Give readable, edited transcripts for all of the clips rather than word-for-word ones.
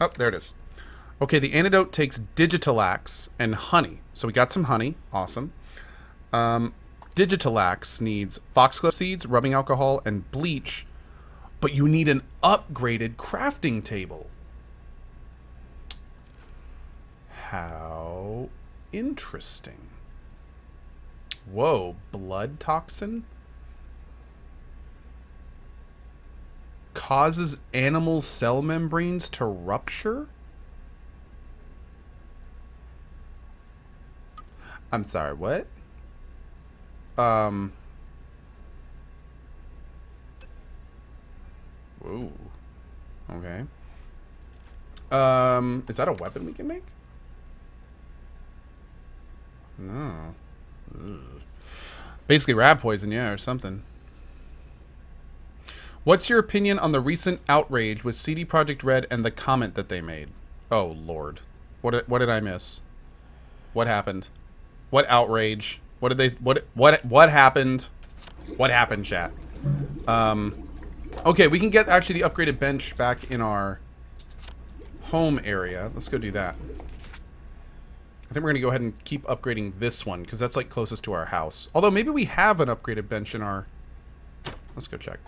Oh, there it is. Okay, the antidote takes Digitalax and honey. So we got some honey. Awesome. Digitalax needs foxglove seeds, rubbing alcohol, and bleach. But you need an upgraded crafting table. How interesting. Whoa, blood toxin? Causes animal cell membranes to rupture? I'm sorry, what? Whoa. Okay. Is that a weapon we can make? No. Ugh. Basically rat poison, yeah, or something. What's your opinion on the recent outrage with CD Projekt Red and the comment that they made? Oh, Lord. What did I miss? What happened? What outrage? What did they... What happened? What happened, chat? Okay, we can get actually the upgraded bench back in our home area. Let's go do that. I think we're going to go ahead and keep upgrading this one, because that's, like, closest to our house. Although, maybe we have an upgraded bench in our... Let's go check.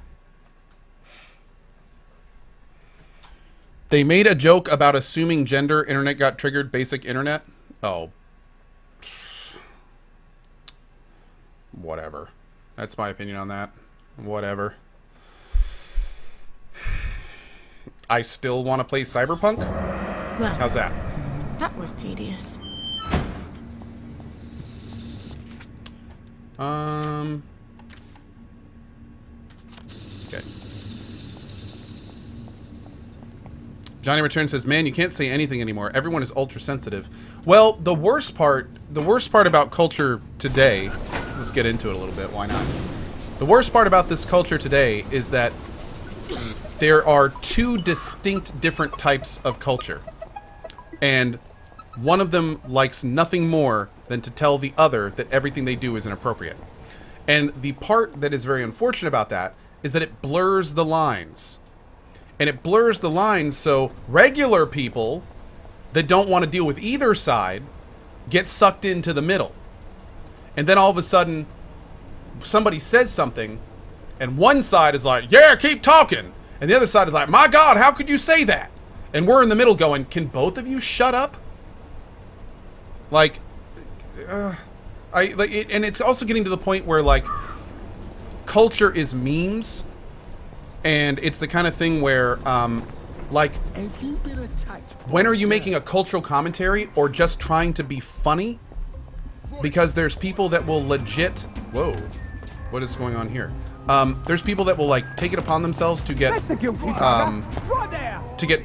They made a joke about assuming gender. Internet got triggered. Basic internet. Oh. Whatever. That's my opinion on that. Whatever. I still want to play Cyberpunk? Well, how's that? That was tedious. Okay. Johnny Return says, "Man, you can't say anything anymore. Everyone is ultra sensitive." Well, the worst part about culture today, let's get into it a little bit, why not? The worst part about this culture today is that there are two distinct different types of culture. And one of them likes nothing more than to tell the other that everything they do is inappropriate. And the part that is very unfortunate about that is that it blurs the lines. And it blurs the lines so regular people that don't want to deal with either side get sucked into the middle. And then all of a sudden, somebody says something, and one side is like, yeah, keep talking. And the other side is like, my God, how could you say that? And we're in the middle going, can both of you shut up? Like, and it's also getting to the point where, like, culture is memes. And it's the kind of thing where, like, when are you making a cultural commentary or just trying to be funny? Because there's people that will legit... Whoa. What is going on here? There's people that will, like, take it upon themselves to get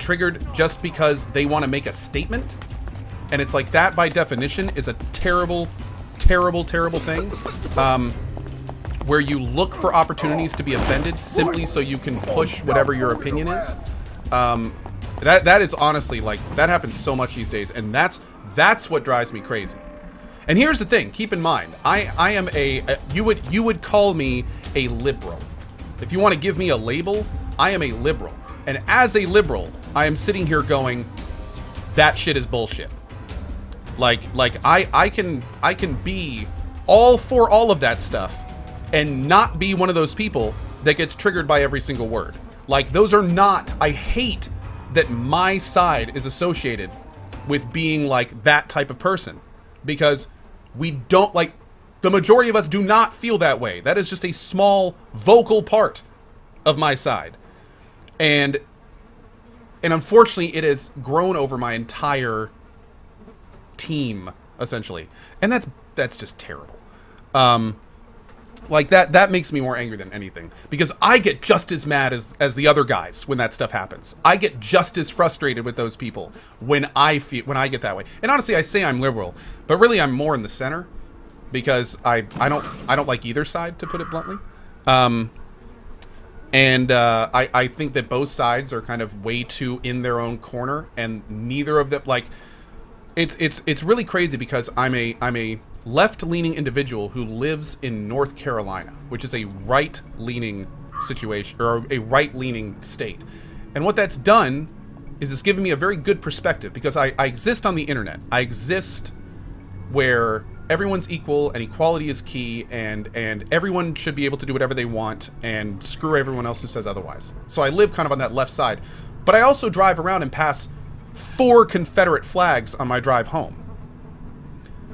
triggered just because they want to make a statement. And it's like, that by definition is a terrible, terrible, terrible thing. Where you look for opportunities to be offended simply so you can push whatever your opinion is. That is honestly, like, that happens so much these days, and that's what drives me crazy. And here's the thing, keep in mind, I am you would call me a liberal. If you want to give me a label, I am a liberal. And as a liberal, I am sitting here going, that shit is bullshit. Like I can be all for all of that stuff and not be one of those people that gets triggered by every single word. Like, those are not... I hate that my side is associated with being, like, that type of person. Because we don't, like... The majority of us do not feel that way. That is just a small, vocal part of my side. And unfortunately, it has grown over my entire team, essentially. And that's just terrible. Like, that makes me more angry than anything. Because I get just as mad as the other guys when that stuff happens. I get just as frustrated with those people when I get that way. And honestly, I say I'm liberal, but really I'm more in the center. Because I don't like either side, to put it bluntly. I think that both sides are kind of way too in their own corner, and neither of them, like, it's really crazy because I'm a left-leaning individual who lives in North Carolina, which is a right-leaning situation, or a right-leaning state. And what that's done is it's given me a very good perspective, because I exist on the internet. I exist where everyone's equal and equality is key, and everyone should be able to do whatever they want and screw everyone else who says otherwise. So I live kind of on that left side. But I also drive around and pass 4 Confederate flags on my drive home.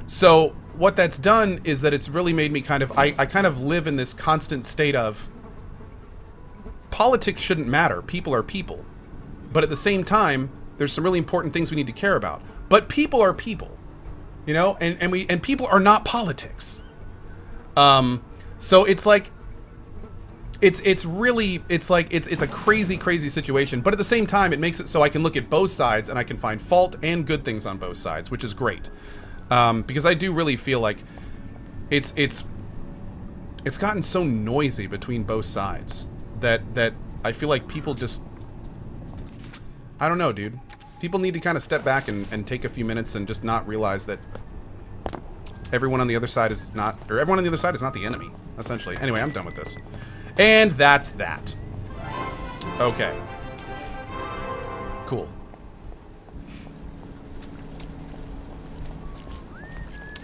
So what that's done is that it's really made me kind of, I kind of live in this constant state of politics shouldn't matter. People are people. But at the same time, there's some really important things we need to care about. But people are people. You know, and people are not politics. So it's like, it's a crazy situation. But at the same time, it makes it so I can look at both sides and I can find fault and good things on both sides, which is great. Because I do really feel like it's gotten so noisy between both sides that I feel like people just, I don't know, dude. People need to kind of step back and take a few minutes and just not realize that everyone on the other side is not, or everyone on the other side is not the enemy, essentially. Anyway, I'm done with this. And that's that. Okay. Cool.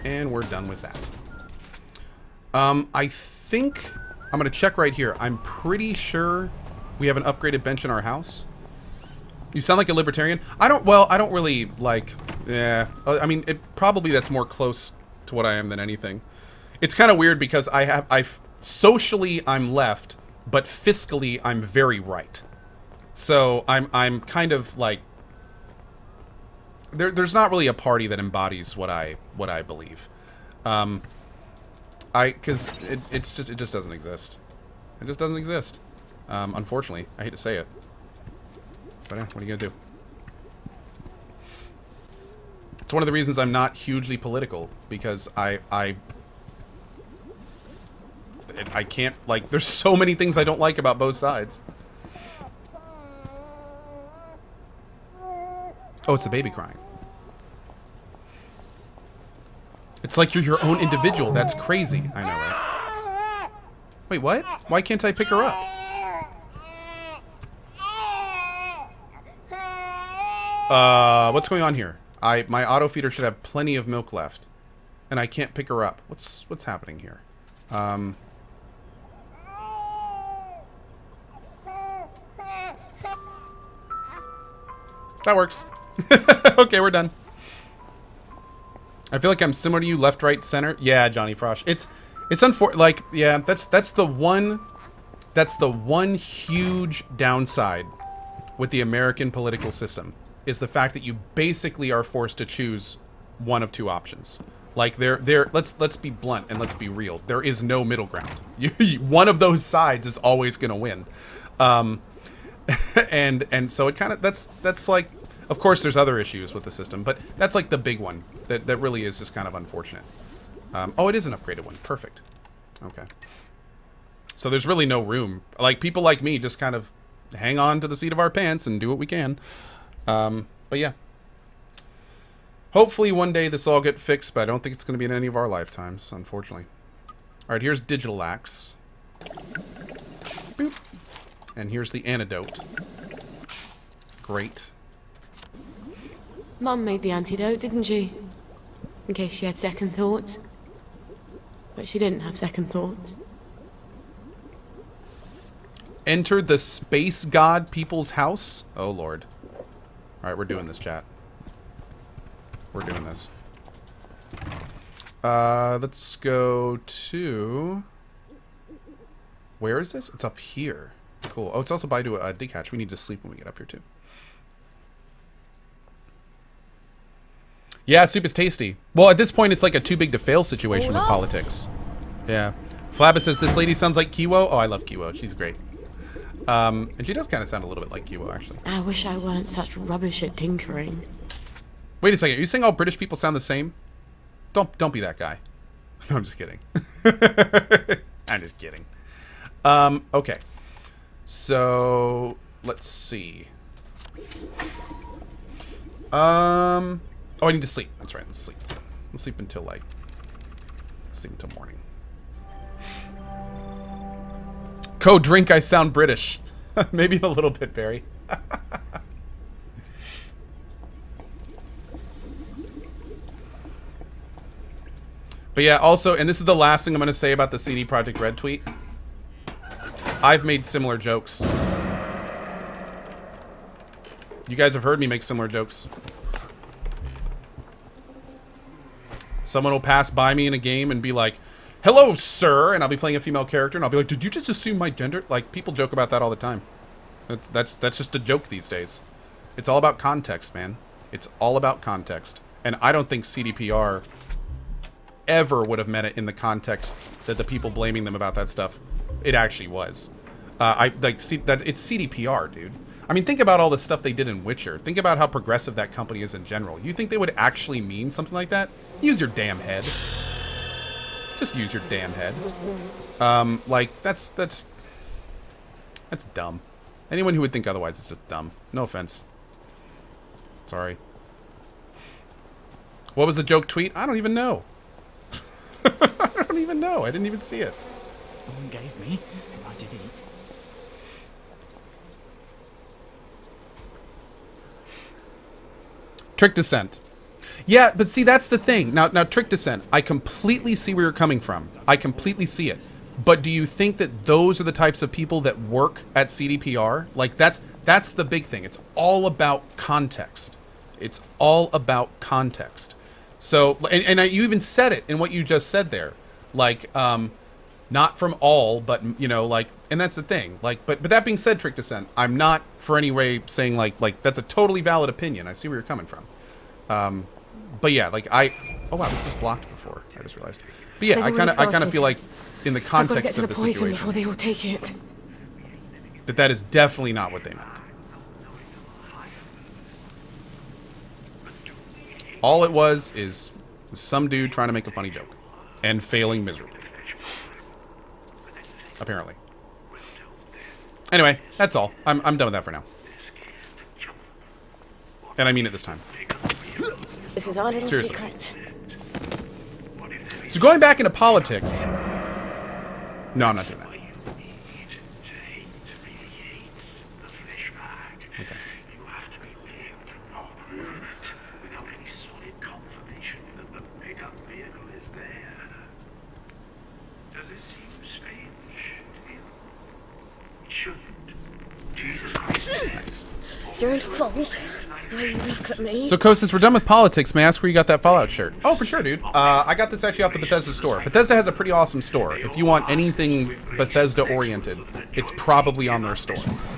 And we're done with that. I think I'm going to check right here. I'm pretty sure we have an upgraded bench in our house. You sound like a libertarian. I don't really like, I mean, probably that's more close to what I am than anything. It's kind of weird because socially I'm left, but fiscally I'm very right. So I'm kind of like, there's not really a party that embodies what I believe. Because it just doesn't exist. It just doesn't exist. Unfortunately, I hate to say it. But what are you gonna do? It's one of the reasons I'm not hugely political, because I can't, like, there's so many things I don't like about both sides. Oh, it's the baby crying. It's like you're your own individual. That's crazy. I know, right? Wait, what? Why can't I pick her up? What's going on here? My auto feeder should have plenty of milk left, and I can't pick her up. What's happening here? That works. Okay, we're done. I feel like I'm similar to you, left, right, center. Yeah, Johnny Frosh. It's unfortunate. Like, yeah, that's the one huge downside with the American political system, is the fact that you basically are forced to choose one of two options. Like, let's be blunt and let's be real. There is no middle ground. One of those sides is always going to win. And so it kind of, that's like, of course there's other issues with the system, but that's like the big one that really is just kind of unfortunate. Oh, it is an upgraded one. Perfect. Okay. So there's really no room. Like, people like me just kind of hang on to the seat of our pants and do what we can. But yeah. Hopefully one day this all get fixed, but I don't think it's going to be in any of our lifetimes, unfortunately. Alright, here's Digital Axe. Boop. And here's the antidote. Great. Mum made the antidote, didn't she? In case she had second thoughts. But she didn't have second thoughts. Enter the space god people's house? Oh, Lord. Alright, we're doing this, chat. We're doing this. Let's go to... Where is this? It's up here. Cool. Oh, it's also by to a dig hatch. We need to sleep when we get up here, too. Yeah, soup is tasty. Well, at this point, it's like a too big to fail situation with politics. Yeah. Flabba says, this lady sounds like Kiwo. Oh, I love Kiwo. She's great. And she does kind of sound a little bit like Kiwo, actually. I wish I weren't such rubbish at tinkering. Wait a second. Are you saying all British people sound the same? Don't be that guy. No, I'm just kidding. I'm just kidding. Okay. So, let's see. Oh, I need to sleep. That's right. Let's sleep. Let's sleep until, like, sleep until morning. Drink, I sound British. Maybe a little bit, Barry. But yeah, also, and this is the last thing I'm going to say about the CD Projekt Red tweet. I've made similar jokes. You guys have heard me make similar jokes. Someone will pass by me in a game and be like, "Hello, sir," and I'll be playing a female character, and I'll be like, "Did you just assume my gender?" Like, people joke about that all the time. That's just a joke these days. It's all about context, man. It's all about context. And I don't think CDPR ever would have meant it in the context that the people blaming them about that stuff, it actually was. It's CDPR, dude. I mean, think about all the stuff they did in Witcher. Think about how progressive that company is in general. You think they would actually mean something like that? Use your damn head. Just use your damn head. Like, that's dumb. Anyone who would think otherwise is just dumb. No offense. Sorry. What was the joke tweet? I don't even know. I don't even know. I didn't even see it. Someone gave me, and I did eat. Trick Descent. Yeah, but see, that's the thing. Now, Trick Descent, I completely see where you're coming from. I completely see it. But do you think that those are the types of people that work at CDPR? Like, that's the big thing. It's all about context. It's all about context. So, and you even said it in what you just said there. Like, not from all, but, you know, like, and that's the thing. Like, but that being said, Trick Descent, I'm not for any way saying, like, that's a totally valid opinion. I see where you're coming from. But yeah, like, oh wow, this was blocked before. I just realized. But yeah, I kind of feel like in the context of the situation, before they all take it. that is definitely not what they meant. All it was is some dude trying to make a funny joke and failing miserably. Apparently. Anyway, that's all. I'm done with that for now. And I mean it this time. This is our little Seriously. secret. So going back into politics. No, I'm not doing that. Okay. Nice. It's your own fault. Why you look at me? So, Ko, since we're done with politics, may I ask where you got that Fallout shirt? Oh, for sure, dude. I got this actually off the Bethesda store. Bethesda has a pretty awesome store. If you want anything Bethesda-oriented, it's probably on their store.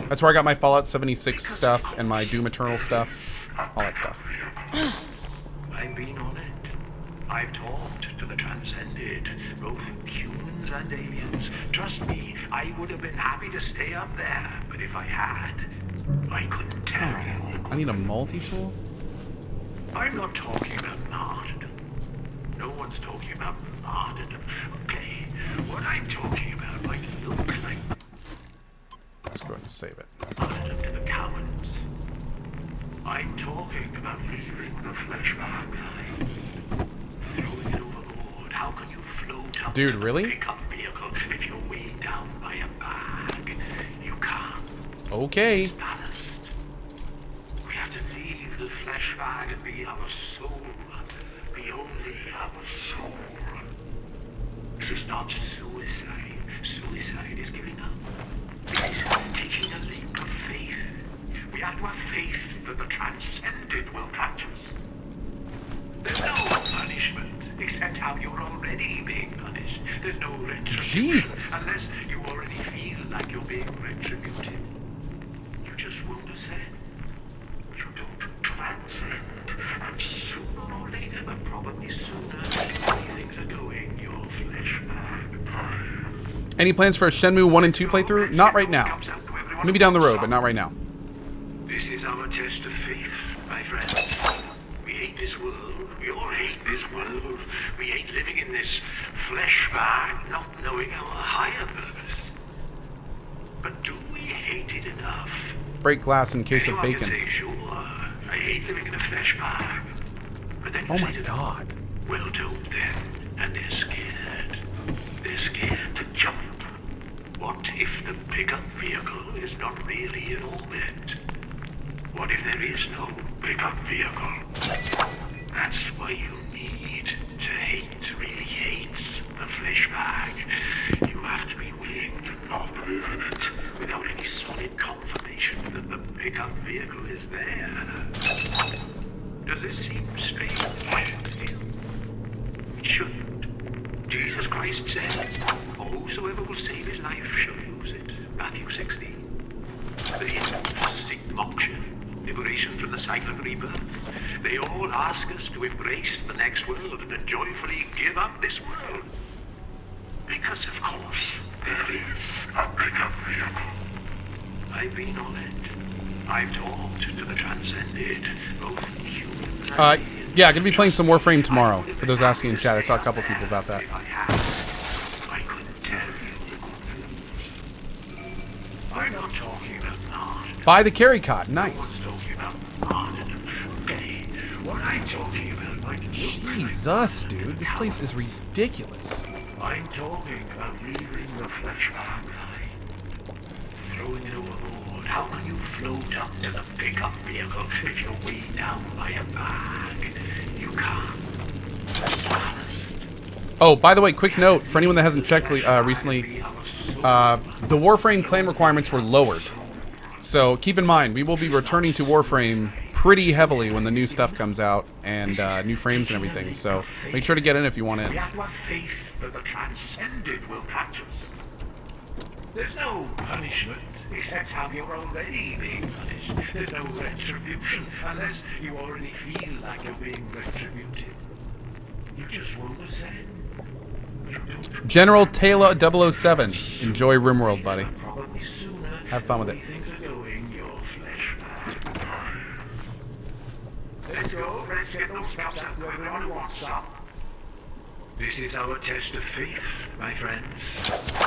That's where I got my Fallout 76 stuff and my Doom Eternal stuff. All that stuff. I've been on it. I've talked to the transcended, both humans and aliens. Trust me, I would have been happy to stay up there, but if I had, I couldn't tell you. I need a multi-tool? I'm not talking about martyrdom. No one's talking about martyrdom. Okay, what I'm talking about might look like Let's go ahead and save it. martyrdom to the cowards. I'm talking about leaving the flesh behind. Throwing it overboard. How can you float up Dude, to really? the pickup vehicle if you're weighed down by a bag? You can't. Okay. It's ballast. We have to leave the flesh bag and be our soul. Be only our soul. This is not suicide. Suicide is giving up. It is taking a leap of faith. We have to have faith that the transcended will catch us. There's no punishment except how you're already being punished. There's no retribution. Jesus. Unless you already feel like you're being retributed. You just won't ascend. You don't transcend. And sooner or later, but probably sooner, things are going your flesh back. Any plans for a Shenmue 1 and 2 playthrough? Not right now. Maybe down the road, but not right now. This is our test of faith, my friends. We hate this world. We all hate this world. We hate living in this flesh bag, not knowing our higher purpose. But do we hate it enough? Break glass in case of Anyone can bacon. say, sure, I hate living in a flesh bag. But then Oh you my say to them, god. well, don't then. And they're scared. They're scared to jump. What if the pickup vehicle is not really in orbit? What if there is no pickup vehicle? That's why you need to hate, really hate Does this seem strange to you? It shouldn't. Jesus Christ said, whosoever will save his life shall lose it. Matthew 16. They seek moksha, liberation from the silent rebirth. They all ask us to embrace the next world and to joyfully give up this world. Because, of course, there is a bigger vehicle. I've been on it. I've talked to the transcended, both human and yeah, I'm gonna be playing some Warframe tomorrow. For those asking in chat, I saw a couple people about that. I couldn't tell you the good news. I'm not talking about martyrdom. Buy the carry cot, nice. I'm talking about martyrdom. Okay, what I'm talking about might look Jesus, dude, this place is ridiculous. I'm talking about leaving the flesh behind. Throwing it overboard. How can you float up to the pickup vehicle if you're weighed down by a bag? You can't. Oh, by the way, quick note for anyone that hasn't checked recently, the Warframe clan requirements were lowered. So keep in mind, we will be returning to Warframe pretty heavily when the new stuff comes out and new frames and everything. So make sure to get in if you want in. We have to have faith that the transcended will catch us. There's no punishment except how you're already being punished. There's no retribution unless you already feel like you're being retributed. You just won't ascend. You don't. General Taylor 007. Enjoy RimWorld, buddy. Probably sooner. Have fun with it. Things are going your flesh back. Let's go. Let's get those cups out to everyone who wants some. This is our test of faith, my friends.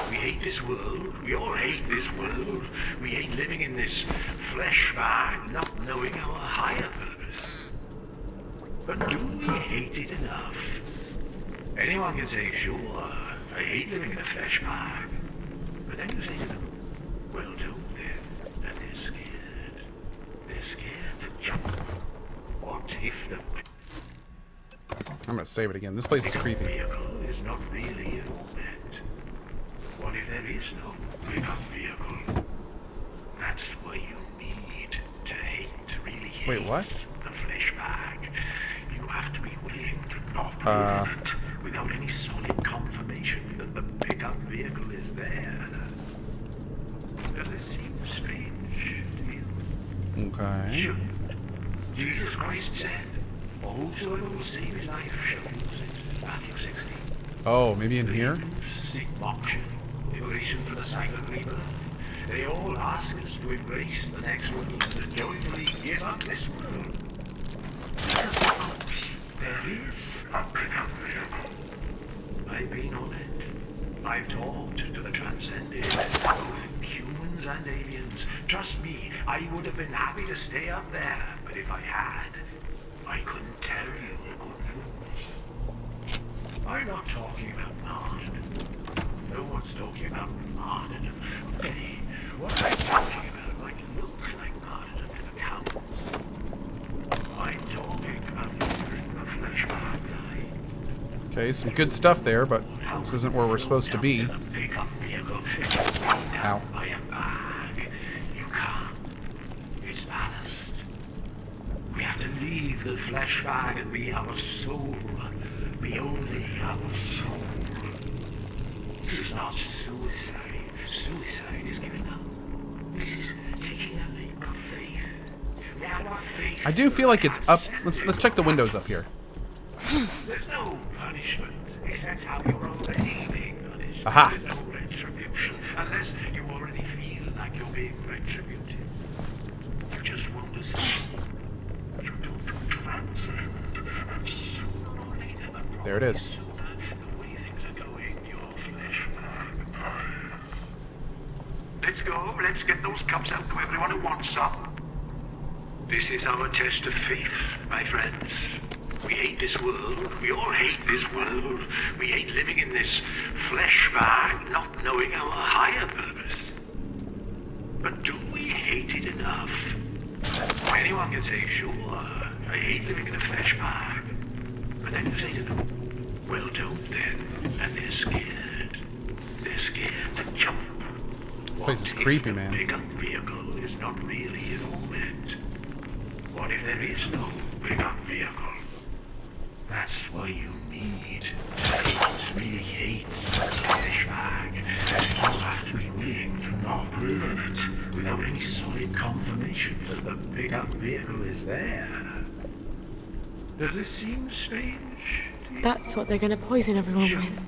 We hate this world. We all hate this world. We hate living in this flesh bag, not knowing our higher purpose. But do we hate it enough? Anyone can say, sure, I hate living in a flesh bag. But then you say to them, well, don't then. And they're scared. They're scared to jump. What if the I'm gonna save it again. This place is creepy. vehicle is not really an orbit? What if there is no pickup vehicle? That's why you need to hate, really hate Wait, what? the flesh bag. You have to be willing to not move it without any solid confirmation that the pickup vehicle is there. Does it seem strange to you? Okay. Shouldn't. Jesus Christ said, whosoever will save his life shall lose it. Matthew 16. Oh, maybe in here? Seek moksha, liberation from the silent rebirth. They all ask us to embrace the next world and to joyfully give up this world. Because of course, there is a pickup vehicle. I've been on it. I've talked to the transcended, both humans and aliens. Trust me, I would have been happy to stay up there, but if I had, I couldn't tell you the good news. I'm not talking about martyrdom. No one's talking about martyrdom. Okay, what I'm talking about might look like martyrdom to the counts. I'm talking about living the flesh bag life. Okay, some good stuff there, but this isn't where we're supposed to be. Ow. By a bag. You can't. It's ballast. We have to leave the flesh bag and be our soul. Be only our soul. This is not suicide. Suicide is giving up. This is taking a leap of faith. We have our faith. I do feel like it's up. Let's check the windows up here. There's no punishment except how you're already being punished. Aha. There's no retribution unless you already feel like you're being retributed. You just want to see. You don't transcend. And sooner or later, but There it is. sooner, the way things are going, your flesh bag. Let's go. Let's get those cups out to everyone who wants some. This is our test of faith, my friends. We hate this world. We all hate this world. We hate living in this flesh bag, not knowing our higher purpose. But do we hate it enough? Anyone can say, sure, I hate living in a flesh bag. But then you say to them, well, don't then. And they're scared. They're scared to jump. This place is creepy, man. The pickup vehicle is not really an orbit. What if there is no pickup vehicle? That's why you need to really hate the bag. You have to be willing to not live in it without any solid confirmation that the pickup vehicle is there. Does this seem strange to you? That's what they're gonna poison everyone with.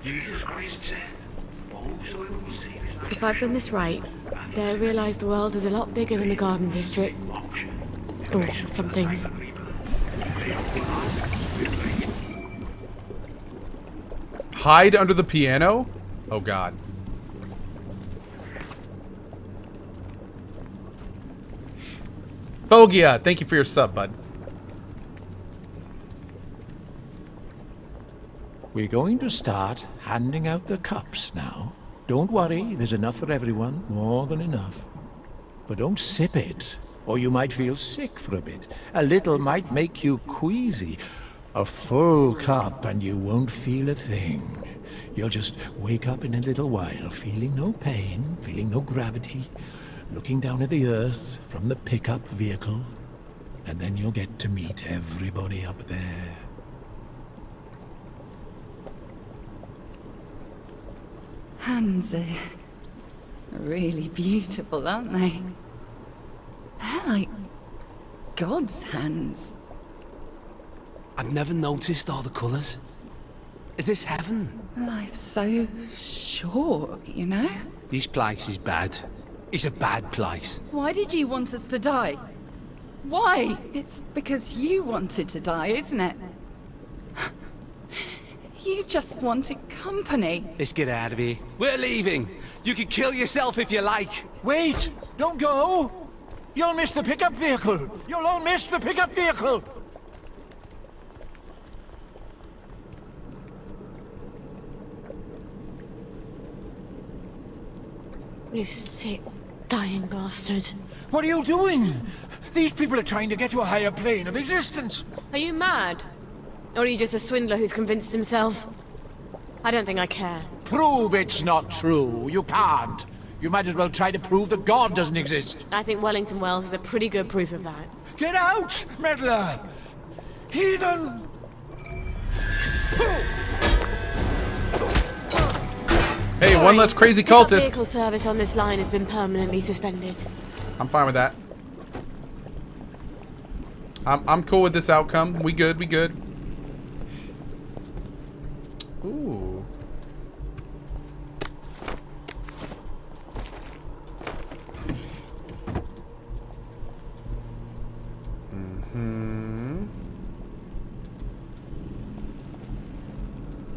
Jesus Christ said, "Whosoever will save his life." If I've done this right, they'll realize the world is a lot bigger than the Garden District. Or something. Hide under the piano? Oh god. Bogia, thank you for your sub, bud. We're going to start handing out the cups now. Don't worry, there's enough for everyone, more than enough. But don't sip it, or you might feel sick for a bit. A little might make you queasy. A full cup and you won't feel a thing. You'll just wake up in a little while, feeling no pain, feeling no gravity, looking down at the earth from the pickup vehicle, and then you'll get to meet everybody up there. Hands are really beautiful, aren't they? They're like God's hands. I've never noticed all the colours. Is this heaven? Life's so short, you know? This place is bad. It's a bad place. Why did you want us to die? Why? It's because you wanted to die, isn't it? You just wanted company. Let's get out of here. We're leaving. You can kill yourself if you like. Wait! Don't go! You'll miss the pickup vehicle! You'll all miss the pickup vehicle! You sick, dying bastard. What are you doing? These people are trying to get to a higher plane of existence. Are you mad? Or are you just a swindler who's convinced himself? I don't think I care. Prove it's not true. You can't. You might as well try to prove that God doesn't exist. I think Wellington Wells is a pretty good proof of that. Get out, meddler! Heathen! Hey, one less crazy Pickup cultist. vehicle service on this line has been permanently suspended. I'm fine with that. I'm cool with this outcome. We good, we good. Ooh. Mm-hmm.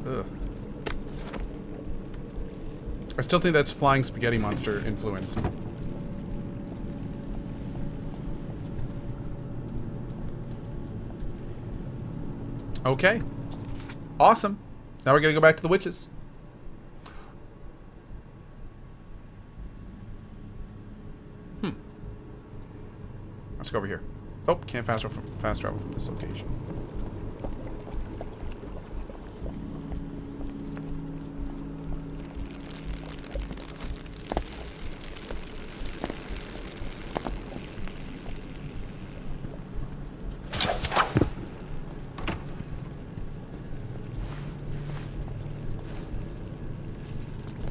Ugh. I still think that's Flying Spaghetti Monster influenced. Okay. Awesome. Now we're gonna go back to the witches. Let's go over here. Oh, can't fast travel from this location.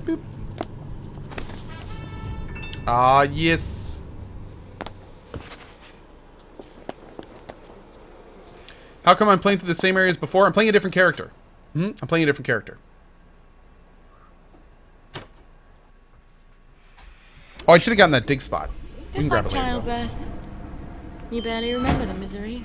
Boop. Ah, yes. How come I'm playing through the same areas before? I'm playing a different character. I'm playing a different character. Oh, I should have gotten that dig spot. Just grab like it later, though. childbirth. You barely remember the misery.